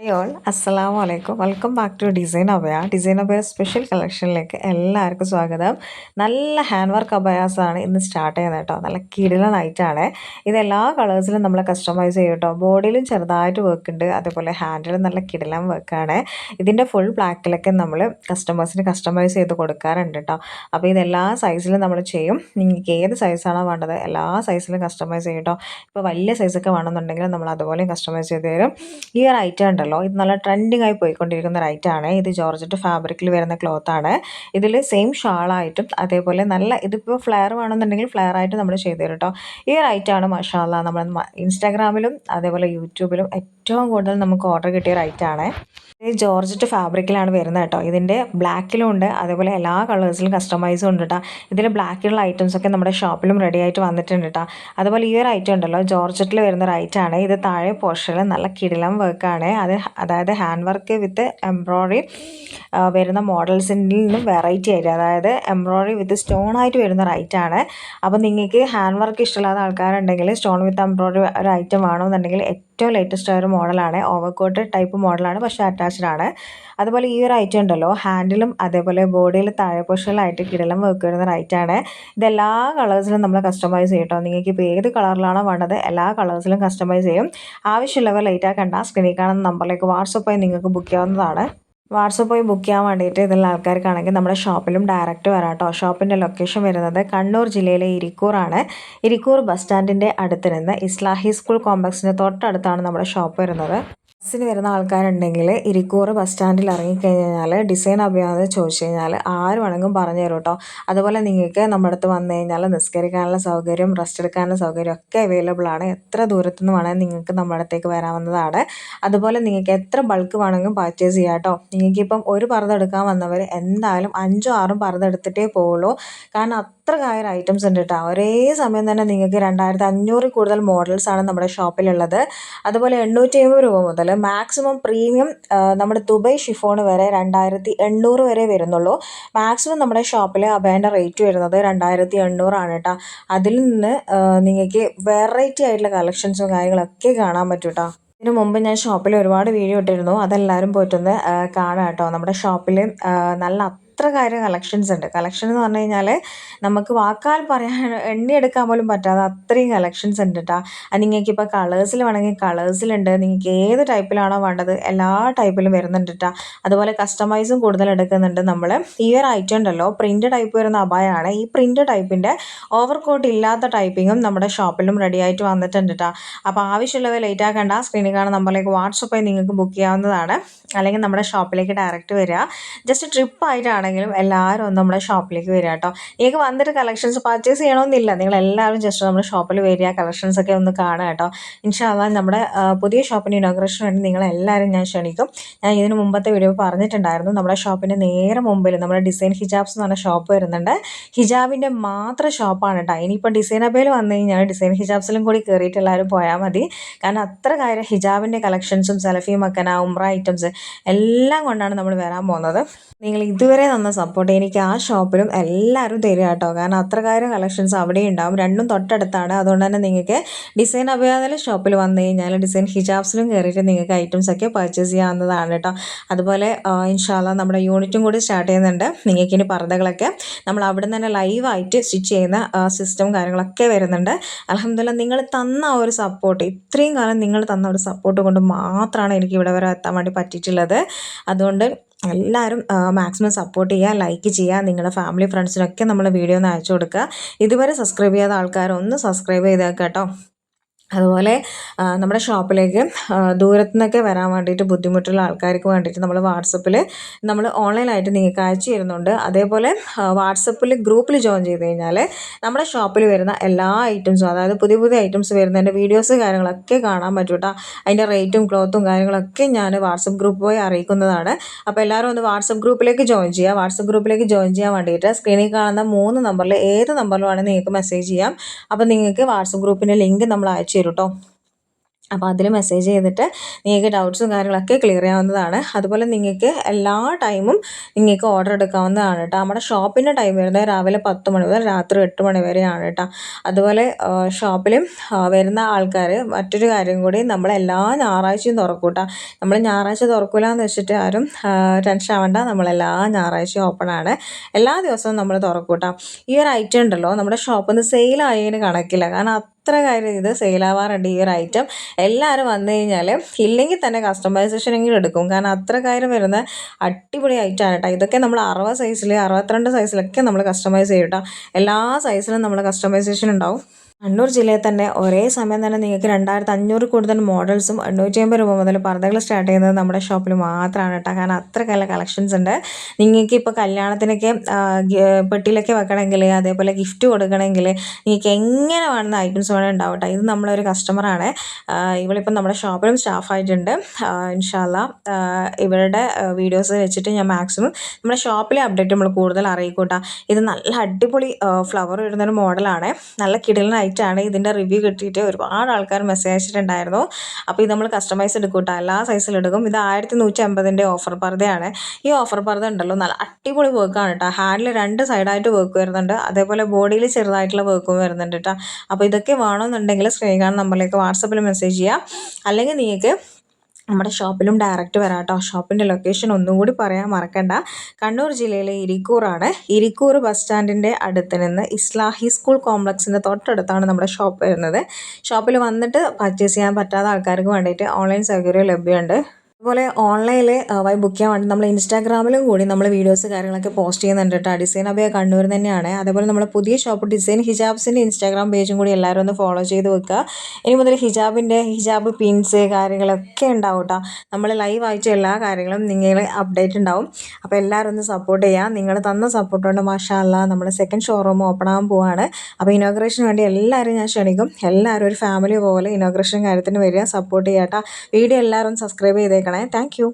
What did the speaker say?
Hi all അസ്സലാമു അലൈക്കും welcome back to design അബയ ഡിസൈൻ അബയ സ്പെഷ്യൽ കളക്ഷനിലേക്ക് എല്ലാവർക്കും സ്വാഗതം. നല്ല ഹാൻഡ് വർക്ക് അബയാസാണ് ഇന്ന് സ്റ്റാർട്ട് ചെയ്യുന്നത് കേട്ടോ. നല്ല കിടിലനായിട്ടാണ് ഇത്. എല്ലാ കളേഴ്സിലും നമ്മൾ കസ്റ്റമൈസ് ചെയ്യും കേട്ടോ. ബോഡിയിലും ചെറുതായിട്ട് വർക്ക് ഉണ്ട്, അതേപോലെ ഹാൻഡിലും നല്ല കിടിലൻ വർക്കാണ്. ഇതിൻ്റെ ഫുൾ ബ്ലാക്കിലൊക്കെ നമ്മൾ കസ്റ്റമേഴ്സിന് കസ്റ്റമൈസ് ചെയ്ത് കൊടുക്കാറുണ്ട് കേട്ടോ. അപ്പോൾ ഇതെല്ലാ സൈസിലും നമ്മൾ ചെയ്യും. നിങ്ങൾക്ക് ഏത് സൈസാണോ വേണ്ടത് എല്ലാ സൈസിലും കസ്റ്റമൈസ് ചെയ്യും കേട്ടോ. ഇപ്പോൾ വലിയ സൈസൊക്കെ വേണമെന്നുണ്ടെങ്കിൽ നമ്മൾ അതുപോലെയും കസ്റ്റമൈസ് ചെയ്ത് തരും. ഈ ഒരു ഐറ്റം ഉണ്ടല്ലോ, ഇത് നല്ല ട്രെൻഡിങ് ആയി പോയിക്കൊണ്ടിരിക്കുന്ന ഒരു ഐറ്റമാണ്. ഇത് ജോർജറ്റ് ഫാബ്രിക്കിൽ വരുന്ന ക്ലോത്താണ്. ഇതിൽ സെയിം ഷാളായിട്ടും അതേപോലെ നല്ല ഇതിപ്പോൾ ഫ്ലെയർ വേണമെന്നുണ്ടെങ്കിൽ ഫ്ലെയർ ആയിട്ട് നമ്മൾ ചെയ്തു തരും കേട്ടോ. ഈ ഒരു ഐറ്റമാണ് മാഷാ അല്ലാഹ് നമ്മൾ ഇൻസ്റ്റാഗ്രാമിലും അതേപോലെ യൂട്യൂബിലും ഏറ്റവും കൂടുതൽ നമുക്ക് ഓർഡർ കിട്ടിയ ഒരു ഐറ്റമാണ്. ഇത് ജോർജറ്റ് ഫാബ്രിക്കിലാണ് വരുന്നത് കേട്ടോ. ഇതിൻ്റെ ബ്ലാക്കിലും ഉണ്ട്, അതേപോലെ എല്ലാ കളേഴ്സിലും കസ്റ്റമൈസും ഉണ്ട് കേട്ടോ. ഇതിൽ ബ്ലാക്കിലുള്ള ഐറ്റംസൊക്കെ നമ്മുടെ ഷോപ്പിലും റെഡി ആയിട്ട് വന്നിട്ടുണ്ട് കേട്ടോ. അതുപോലെ ഈ ഒരു ഐറ്റം ഉണ്ടല്ലോ, ജോർജറ്റിൽ വരുന്ന ഒരു ഐറ്റമാണ്. ഇത് താഴെ പോർഷനിൽ നല്ല കിടിലം വർക്കാണ്. അതായത് ഹാൻഡ് വർക്ക് വിത്ത് എംബ്രോയ്ഡറി വരുന്ന മോഡൽസിൻ്റെ നിന്നും വെറൈറ്റി ആയിട്ട്, അതായത് എംബ്രോയ്ഡറി വിത്ത് സ്റ്റോൺ ആയിട്ട് വരുന്ന ഒരു ഐറ്റമാണ്. അപ്പോൾ നിങ്ങൾക്ക് ഹാൻഡ് വർക്ക് ഇഷ്ടമില്ലാത്ത ആൾക്കാരുണ്ടെങ്കിൽ സ്റ്റോൺ വിത്ത് എംബ്രോയ്ഡറി ഒരു ഐറ്റം വേണമെന്നുണ്ടെങ്കിൽ ഏറ്റവും ലേറ്റസ്റ്റ് ആയ ഒരു മോഡലാണ്. ഓവർകോട്ട് ടൈപ്പ് മോഡലാണ്, പക്ഷേ അറ്റാച്ച്ഡ് ആണ്. അതുപോലെ ഈ ഒരു ഐറ്റം ഉണ്ടല്ലോ, ഹാൻഡിലും അതേപോലെ ബോഡിയിൽ താഴെ പൊഷനിലായിട്ട് കിടലം വർക്ക് വരുന്ന ഒരു ഐറ്റമാണ്. ഇതെല്ലാ കളേഴ്സിലും നമ്മൾ കസ്റ്റമൈസ് ചെയ്യും കേട്ടോ. നിങ്ങൾക്ക് ഇപ്പോൾ ഏത് കളറിലാണോ വേണ്ടത് എല്ലാ കളേഴ്സിലും കസ്റ്റമൈസ് ചെയ്യും. ആവശ്യമുള്ളവർ ലേറ്റ് ആക്കണ്ട, സ്ക്രീനിൽ കാണുന്ന നമ്പറിലേക്ക് വാട്സപ്പായി നിങ്ങൾക്ക് ബുക്ക് ചെയ്യാവുന്നതാണ്. വാട്സപ്പ് പോയി ബുക്ക് ചെയ്യാൻ വേണ്ടിയിട്ട് ഇതിലുള്ള ആൾക്കാർക്കാണെങ്കിൽ നമ്മുടെ ഷോപ്പിലും ഡയറക്റ്റ് വരാം കേട്ടോ. ഷോപ്പിൻ്റെ ലൊക്കേഷൻ വരുന്നത് കണ്ണൂർ ജില്ലയിലെ ഇരിക്കൂറാണ്. ഇരിക്കൂർ ബസ് സ്റ്റാൻഡിൻ്റെ അടുത്ത് നിന്ന് ഇസ്ലാഹി സ്കൂൾ കോംപ്ലക്സിന് തൊട്ടടുത്താണ് നമ്മുടെ ഷോപ്പ് വരുന്നത്. ബസ്സിന് വരുന്ന ആൾക്കാരുണ്ടെങ്കിൽ ഇരിക്കൂർ ബസ് സ്റ്റാൻഡിൽ ഇറങ്ങിക്കഴിഞ്ഞാൽ ഡിസൈൻ അഭിയാന്ന് ചോദിച്ചു കഴിഞ്ഞാൽ ആര് വേണമെങ്കിലും പറഞ്ഞു തരും കേട്ടോ. അതുപോലെ നിങ്ങൾക്ക് നമ്മുടെ അടുത്ത് വന്നു കഴിഞ്ഞാൽ നിസ്കരിക്കാനുള്ള സൗകര്യം, റെസ്റ്റ് എടുക്കാനുള്ള സൗകര്യം ഒക്കെ അവൈലബിൾ ആണ്. എത്ര ദൂരത്തു നിന്ന് വേണമെങ്കിൽ നിങ്ങൾക്ക് നമ്മുടെ അടുത്തേക്ക് വരാവുന്നതാണ്. അതുപോലെ നിങ്ങൾക്ക് എത്ര ബൾക്ക് വേണമെങ്കിലും പർച്ചേസ് ചെയ്യാം കേട്ടോ. നിങ്ങൾക്കിപ്പം ഒരു പർദ്ദ എടുക്കാൻ വന്നവർ എന്തായാലും 5ഉം 6ഉം പർദ്ദ എടുത്തിട്ടേ പോവുള്ളൂ. കാരണം അത്ര കാര്യം ഐറ്റംസ് ഉണ്ട് കേട്ടോ. ഒരേ സമയം തന്നെ നിങ്ങൾക്ക് 2500 കൂടുതൽ മോഡൽസാണ് നമ്മുടെ ഷോപ്പിലുള്ളത്. അതുപോലെ 850 രൂപ മുതൽ മാക്സിമം പ്രീമിയം നമ്മുടെ ദുബൈ ഷിഫോൺ വരെ 2800 വരെ വരുന്നുള്ളൂ. മാക്സിമം നമ്മുടെ ഷോപ്പിൽ അബേൻ്റെ റേറ്റ് വരുന്നത് 2800 ആണ് കേട്ടോ. അതിൽ നിന്ന് നിങ്ങൾക്ക് വെറൈറ്റി ആയിട്ടുള്ള കളക്ഷൻസും കാര്യങ്ങളൊക്കെ കാണാൻ പറ്റും കേട്ടോ. ഇതിനു മുമ്പ് ഞാൻ ഷോപ്പിൽ ഒരുപാട് വീഡിയോ ഇട്ടിരുന്നു, അതെല്ലാവരും പോയിട്ടൊന്ന് കാണാം കേട്ടോ. നമ്മുടെ ഷോപ്പിൽ നല്ല അത്ര കാര്യം കളക്ഷൻസ് ഉണ്ട്. കളക്ഷൻ എന്ന് പറഞ്ഞു കഴിഞ്ഞാൽ നമുക്ക് വാക്കാൽ പറയാൻ എണ്ണിയെടുക്കാൻ പോലും പറ്റാതെ അത്രയും കളക്ഷൻസ് ഉണ്ട് കേട്ടോ. അത് നിങ്ങൾക്കിപ്പോൾ കളേഴ്സിൽ വേണമെങ്കിൽ കളേഴ്സിലുണ്ട്. നിങ്ങൾക്ക് ഏത് ടൈപ്പിലാണോ വേണ്ടത് എല്ലാ ടൈപ്പിലും വരുന്നുണ്ട് കേട്ടോ. അതുപോലെ കസ്റ്റമൈസും കൂടുതൽ എടുക്കുന്നുണ്ട് നമ്മൾ. ഈ ഒരു ഐറ്റം ഉണ്ടല്ലോ, പ്രിൻ്റ് ടൈപ്പ് വരുന്ന അബായാണ്. ഈ പ്രിൻ്റ് ടൈപ്പിൻ്റെ ഓവർകോട്ട് ഇല്ലാത്ത ടൈപ്പിങ്ങും നമ്മുടെ ഷോപ്പിലും റെഡി ആയിട്ട് വന്നിട്ടുണ്ട് കേട്ടോ. അപ്പോൾ ആവശ്യമുള്ളവർ ലേറ്റ് ആക്കണ്ട, സ്ക്രീനിൽ കാണുന്ന നമ്പറിലേക്ക് വാട്സപ്പായി നിങ്ങൾക്ക് ബുക്ക് ചെയ്യാവുന്നതാണ്. അല്ലെങ്കിൽ നമ്മുടെ ഷോപ്പിലേക്ക് ഡയറക്റ്റ് വരിക. ജസ്റ്റ് ട്രിപ്പായിട്ടാണെങ്കിലും എല്ലാവരും ഒന്ന് നമ്മുടെ ഷോപ്പിലേക്ക് വരിക കേട്ടോ. നിങ്ങൾക്ക് വന്നിട്ട് കളക്ഷൻസ് പർച്ചേസ് ചെയ്യണമെന്നില്ല, നിങ്ങൾ എല്ലാവരും ജസ്റ്റ് നമ്മുടെ ഷോപ്പിൽ വരിക, കളക്ഷൻസൊക്കെ ഒന്ന് കാണുക കേട്ടോ. ഇൻഷാ അല്ലാഹ് നമ്മുടെ പുതിയ ഷോപ്പിൻ്റെ ഇനോഗ്രേഷന് വേണ്ടി നിങ്ങളെല്ലാവരും ഞാൻ ക്ഷണിക്കും. ഞാൻ ഇതിന് മുമ്പത്തെ വീഡിയോ പറഞ്ഞിട്ടുണ്ടായിരുന്നു. നമ്മുടെ ഷോപ്പിൻ്റെ നേരെ മുമ്പിൽ നമ്മുടെ ഡിസൈൻ ഹിജാബ്സ് എന്ന് പറഞ്ഞ ഷോപ്പ് വരുന്നുണ്ട്. ഹിജാബിൻ്റെ മാത്രം ഷോപ്പാണ് കേട്ടോ. ഇനിയിപ്പോൾ ഡിസൈൻ അബേൽ വന്നു കഴിഞ്ഞാൽ ഡിസൈൻ ഹിജാബ്സിലും കൂടി കയറിയിട്ട് എല്ലാവരും പോയാൽ മതി. കാരണം അത്ര കാര്യം ഹിജാബിൻ്റെ കളക്ഷൻസും സെലഫി മക്കന ഉംറ ഐറ്റംസ് എല്ലാം കൊണ്ടാണ് നമ്മൾ വരാൻ പോകുന്നത്. നിങ്ങൾ ഇതുവരെ തന്ന സപ്പോർട്ട് എനിക്ക് ആ ഷോപ്പിലും എല്ലാവരും തരിക കേട്ടോ. കാരണം അത്ര കാര്യം കളക്ഷൻസ് അവിടെ ഉണ്ടാവും, രണ്ടും തൊട്ടടുത്താണ്. അതുകൊണ്ട് തന്നെ നിങ്ങൾക്ക് ഡിസൈൻ അബയാദിലെ ഷോപ്പിൽ വന്നു കഴിഞ്ഞാൽ ഡിസൈൻ ഹിജാബ്സിലും കയറിയിട്ട് നിങ്ങൾക്ക് ഐറ്റംസൊക്കെ പർച്ചേസ് ചെയ്യാവുന്നതാണ് കേട്ടോ. അതുപോലെ ഇൻഷാ അല്ലാഹ് നമ്മുടെ യൂണിറ്റും കൂടി സ്റ്റാർട്ട് ചെയ്യുന്നുണ്ട്. നിങ്ങൾക്കിനി പർദ്ദകളൊക്കെ നമ്മൾ അവിടെ നിന്ന് തന്നെ ലൈവായിട്ട് സ്റ്റിച്ച് ചെയ്യുന്ന സിസ്റ്റം കാര്യങ്ങളൊക്കെ വരുന്നുണ്ട്. അൽഹംദുലില്ലാഹ് നിങ്ങൾ തന്ന ഒരു സപ്പോർട്ട്, ഇത്രയും കാലം നിങ്ങൾ തന്ന ഒരു സപ്പോർട്ട് കൊണ്ട് മാത്രമാണ് എനിക്ക് ഇവിടെ വരെ എത്താൻ വേണ്ടി പറ്റിയിട്ടുള്ളത്. അതുകൊണ്ട് എല്ലാവരും മാക്സിമം സപ്പോർട്ട് ചെയ്യുക, ലൈക്ക് ചെയ്യുക, നിങ്ങളുടെ ഫാമിലി ഫ്രണ്ട്സിനൊക്കെ നമ്മൾ വീഡിയോ ഒന്ന് അയച്ചു കൊടുക്കുക. ഇതുവരെ സബ്സ്ക്രൈബ് ചെയ്യാത്ത ആൾക്കാർ ഒന്ന് സബ്സ്ക്രൈബ് ചെയ്തേക്കാം കേട്ടോ. അതുപോലെ നമ്മുടെ ഷോപ്പിലേക്ക് ദൂരത്തു നിന്നൊക്കെ വരാൻ വേണ്ടിയിട്ട് ബുദ്ധിമുട്ടുള്ള ആൾക്കാർക്ക് വേണ്ടിയിട്ട് നമ്മൾ വാട്സപ്പിൽ നമ്മൾ ഓൺലൈനായിട്ട് നിങ്ങൾക്ക് അയച്ചു തരുന്നുണ്ട്. അതേപോലെ വാട്സപ്പിൽ ഗ്രൂപ്പിൽ ജോയിൻ ചെയ്ത് കഴിഞ്ഞാൽ നമ്മുടെ ഷോപ്പിൽ വരുന്ന എല്ലാ ഐറ്റംസും, അതായത് പുതിയ പുതിയ ഐറ്റംസ് വരുന്നതിൻ്റെ വീഡിയോസ് കാര്യങ്ങളൊക്കെ കാണാൻ പറ്റും കേട്ടോ. അതിൻ്റെ റേറ്റും ക്ലോത്തും കാര്യങ്ങളൊക്കെ ഞാൻ വാട്സപ്പ് ഗ്രൂപ്പ് പോയി അറിയിക്കുന്നതാണ്. അപ്പോൾ എല്ലാവരും ഒന്ന് വാട്സപ്പ് ഗ്രൂപ്പിലേക്ക് ജോയിൻ ചെയ്യുക. വാട്സപ്പ് ഗ്രൂപ്പിലേക്ക് ജോയിൻ ചെയ്യാൻ വേണ്ടിയിട്ട് സ്ക്രീനിൽ കാണുന്ന 3 നമ്പറിൽ ഏത് നമ്പറിൽ വേണമെങ്കിൽ നിങ്ങൾക്ക് മെസ്സേജ് ചെയ്യാം. അപ്പോൾ നിങ്ങൾക്ക് വാട്സപ്പ് ഗ്രൂപ്പിൻ്റെ ലിങ്ക് നമ്മൾ അയച്ചു തരും കേട്ടോ. അപ്പോൾ അതിൽ മെസ്സേജ് ചെയ്തിട്ട് നിങ്ങൾക്ക് ഡൗട്ട്സും കാര്യങ്ങളൊക്കെ ക്ലിയർ ചെയ്യാവുന്നതാണ്. അതുപോലെ നിങ്ങൾക്ക് എല്ലാ ടൈമും നിങ്ങൾക്ക് ഓർഡർ എടുക്കാവുന്നതാണ് കേട്ടോ. നമ്മുടെ ഷോപ്പിൻ്റെ ടൈം വരുന്നത് രാവിലെ 10 മണി മുതൽ രാത്രി 8 മണി വരെയാണ് കേട്ടോ. അതുപോലെ ഷോപ്പിലും വരുന്ന ആൾക്കാർ മറ്റൊരു കാര്യം കൂടി, നമ്മളെല്ലാ ഞായറാഴ്ചയും തുറക്കും കേട്ടോ. നമ്മൾ ഞായറാഴ്ച തുറക്കില്ല എന്ന് വെച്ചിട്ട് ആരും ടെൻഷൻ ആവേണ്ട. നമ്മളെല്ലാ ഞായറാഴ്ചയും ഓപ്പൺ ആണ്. എല്ലാ ദിവസവും നമ്മൾ തുറക്കും കേട്ടോ. ഈ ഒരു ഐറ്റം ഉണ്ടല്ലോ നമ്മുടെ ഷോപ്പിൽ നിന്ന് സെയിലായതിന് കണക്കില്ല. കാരണം അത്ര കാര്യം ഇത് സെയിലാവാറുണ്ട് ഈ ഒരു ഐറ്റം. എല്ലാവരും വന്നു കഴിഞ്ഞാൽ ഇല്ലെങ്കിൽ തന്നെ കസ്റ്റമൈസേഷൻ എങ്കിലും എടുക്കും. കാരണം അത്ര കാര്യം വരുന്ന അടിപൊളി ഐറ്റമാണ് കേട്ടോ. ഇതൊക്കെ നമ്മൾ 60 സൈസിൽ 62 സൈസിലൊക്കെ നമ്മൾ കസ്റ്റമൈസ് ചെയ്യും കേട്ടോ. എല്ലാ സൈസിലും നമ്മൾ കസ്റ്റമൈസേഷൻ ഉണ്ടാവും. കണ്ണൂർ ജില്ലയിൽ തന്നെ ഒരേ സമയം തന്നെ നിങ്ങൾക്ക് 2500 കൂടുതൽ മോഡൽസും 850 രൂപ മുതൽ പർദ്ദകൾ സ്റ്റാർട്ട് ചെയ്യുന്നത് നമ്മുടെ ഷോപ്പിൽ മാത്രമാണ് കേട്ടോ. കാരണം അത്രയ്ക്കല്ല കളക്ഷൻസ് ഉണ്ട്. നിങ്ങൾക്ക് ഇപ്പോൾ കല്യാണത്തിനൊക്കെ പെട്ടിയിലൊക്കെ വെക്കണമെങ്കിൽ, അതേപോലെ ഗിഫ്റ്റ് കൊടുക്കണമെങ്കിൽ, നിങ്ങൾക്ക് എങ്ങനെ വേണമെന്ന ഐറ്റംസ് വേണമെങ്കിൽ ഉണ്ടാവും കേട്ടോ. ഇത് നമ്മളൊരു കസ്റ്റമറാണ്. ഇവളിപ്പം നമ്മുടെ ഷോപ്പിലും സ്റ്റാഫായിട്ടുണ്ട്. ഇൻഷാ അല്ലാ ഇവരുടെ വീഡിയോസ് വെച്ചിട്ട് ഞാൻ മാക്സിമം നമ്മുടെ ഷോപ്പിലെ അപ്ഡേറ്റ് നമ്മൾ കൂടുതൽ അറിയിക്കും കേട്ടോ. ഇത് നല്ല അടിപൊളി ഫ്ലവർ ഇടുന്നൊരു മോഡലാണ്. നല്ല കിടിലനായിട്ടാണ്. ഇതിൻ്റെ റിവ്യൂ കിട്ടിയിട്ട് ഒരുപാട് ആൾക്കാർ മെസ്സേജ് അയച്ചിട്ടുണ്ടായിരുന്നു. അപ്പോൾ ഇത് നമ്മൾ കസ്റ്റമൈസ് എടുക്കും കേട്ടോ. എല്ലാ സൈസിലും എടുക്കും. ഇത് 1150 ഓഫർ പർദ്ദയാണ്. ഈ ഓഫർ പർദ്ദ ഉണ്ടല്ലോ നല്ല അടിപൊളി വർക്കാണ് കേട്ടോ. ഹാൻഡിൽ 2 സൈഡായിട്ട് വർക്ക് വരുന്നുണ്ട്. അതേപോലെ ബോഡിയിൽ ചെറുതായിട്ടുള്ള വർക്കും വരുന്നുണ്ട് കേട്ടോ. അപ്പോൾ ഇതൊക്കെ വേണമെന്നുണ്ടെങ്കിൽ സ്ക്രീൻ കാണുന്ന നമ്പറിലേക്ക് വാട്സപ്പിൽ മെസ്സേജ് ചെയ്യാം. അല്ലെങ്കിൽ നിങ്ങൾക്ക് നമ്മുടെ ഷോപ്പിലും ഡയറക്റ്റ് വരാം കേട്ടോ. ഷോപ്പിൻ്റെ ലൊക്കേഷൻ ഒന്നും കൂടി പറയാൻ മറക്കണ്ട. കണ്ണൂർ ജില്ലയിലെ ഇരിക്കൂറാണ്. ഇരിക്കൂർ ബസ് സ്റ്റാൻഡിൻ്റെ അടുത്ത് നിന്ന് ഇസ്ലാഹി സ്കൂൾ കോംപ്ലക്സിൻ്റെ തൊട്ടടുത്താണ് നമ്മുടെ ഷോപ്പ് വരുന്നത്. ഷോപ്പിൽ വന്നിട്ട് പർച്ചേസ് ചെയ്യാൻ പറ്റാത്ത ആൾക്കാർക്ക് വേണ്ടിയിട്ട് ഓൺലൈൻ സൗകര്യം ലഭ്യമുണ്ട്. അതുപോലെ ഓൺലൈനിൽ വഴി ബുക്ക് ചെയ്യാൻ വേണ്ടി നമ്മൾ ഇൻസ്റ്റാഗ്രാമിലും കൂടി നമ്മൾ വീഡിയോസ് കാര്യങ്ങളൊക്കെ പോസ്റ്റ് ചെയ്യുന്നുണ്ട് കേട്ടോ. ഡിസൈൻ അബയ കണ്ണൂർ തന്നെയാണ്. അതേപോലെ നമ്മുടെ പുതിയ ഷോപ്പ് ഡിസൈൻ ഹിജാബ്സിൻ്റെ ഇൻസ്റ്റാഗ്രാം പേജും കൂടി എല്ലാവരും ഒന്ന് ഫോളോ ചെയ്ത് വെക്കുക. ഇനി മുതൽ ഹിജാബ് പിൻസ് കാര്യങ്ങളൊക്കെ ഉണ്ടാവും കേട്ടോ. നമ്മൾ ലൈവ് ആയിട്ട് എല്ലാ കാര്യങ്ങളും നിങ്ങൾ അപ്ഡേറ്റ് ഉണ്ടാവും. അപ്പോൾ എല്ലാവരും ഒന്ന് സപ്പോർട്ട് ചെയ്യുക. നിങ്ങൾ തന്ന സപ്പോർട്ട് കൊണ്ട് മാഷാ അല്ലാ നമ്മുടെ സെക്കൻഡ് ഷോറൂം ഓപ്പൺ ആകാൻ പോവാണ്. അപ്പോൾ ഇനോഗ്രേഷന് വേണ്ടി എല്ലാവരും ഞാൻ ക്ഷണിക്കും. എല്ലാവരും ഒരു ഫാമിലി പോലെ ഇനോഗ്രേഷൻ കാര്യത്തിന് വരിക, സപ്പോർട്ട് ചെയ്യാം കേട്ടോ. വീഡിയോ എല്ലാവരും സബ്സ്ക്രൈബ് ചെയ്തേക്കണം. Thank you.